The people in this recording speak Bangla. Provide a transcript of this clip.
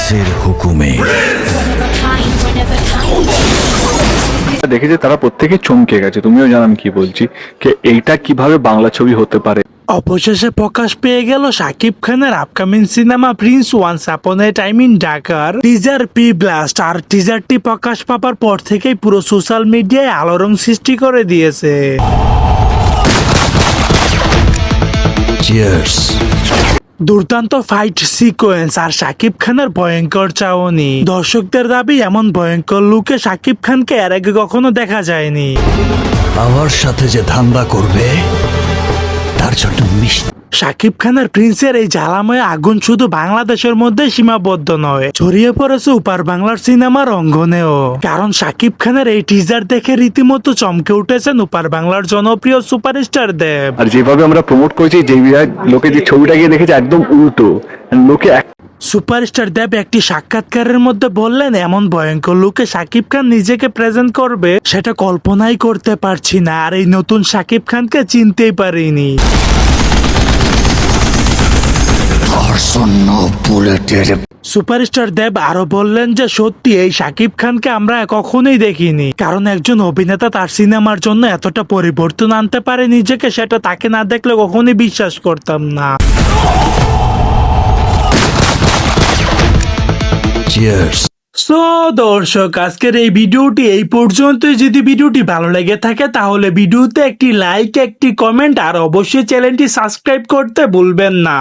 প্রিন্সের হুকুমে। দেখেছি তারা প্রত্যেকে চমকে গেছে, তুমিও জানো আমি কি বলছি, যে এইটা কিভাবে বাংলা ছবি হতে পারে। অবশেষে প্রকাশ পেয়ে গেল শাকিব খানের upcoming cinema prince once upon a time in ঢাকার টিজার পি ব্লাস্ট। আর টিজারটি প্রকাশ পাবার পর থেকেই পুরো সোশ্যাল মিডিয়ায় আলোড়ন সৃষ্টি করে দিয়েছে। চিয়ার্স। দুর্দান্ত ফাইট সিকোয়েন্স আর শাকিব খানের ভয়ঙ্কর চাউনি। দর্শকদের দাবি এমন ভয়ঙ্কর লুকে শাকিব খানকে এর আগে কখনো দেখা যায়নি। আমার সাথে যে ধান্দা করবে তার জন্য মিষ্টি। শাকিব খানের প্রিন্সের এই জ্বালাময় আগুন শুধু বাংলাদেশের মধ্যে সীমাবদ্ধ নয়, ছড়িয়ে পড়েছে উপার বাংলার সিনেমার অঙ্গনেও। কারণ শাকিব খানের এই টিজার দেখে রীতিমতো চমকে উঠেছেন উপার বাংলার জনপ্রিয় সুপারস্টার দেব। আর যেভাবে আমরা প্রমোট করেছি, যে লোকে যে ছবিটা গিয়ে দেখেছে একদম উল্টো। লোকে সুপারস্টার দেব একটি সাক্ষাৎকারের মধ্যে বললেন, এমন ভয়ঙ্কর লুকে শাকিব খান নিজেকে প্রেজেন্ট করবে সেটা কল্পনাই করতে পারছি না। আর এই নতুন শাকিব খানকে চিনতেই পারিনি। সুপারস্টার দেব আরো বললেন যে সত্যি এই শাকিব খানকে আমরা কখনোই দেখিনি। কারণ একজন অভিনেতা তার সিনেমার জন্য এতটা পরিবর্তন আনতে পারে নিজেকে, সেটা তাকে না দেখলে কখনোই বিশ্বাস করতাম না। চিয়ার্স। সো দর্শক, আজকের এই ভিডিওটি এই পর্যন্তই। যদি ভিডিওটি ভালো লেগে থাকে তাহলে ভিডিওতে একটি লাইক, একটি কমেন্ট আর অবশ্যই চ্যানেলটি সাবস্ক্রাইব করতে ভুলবেন না।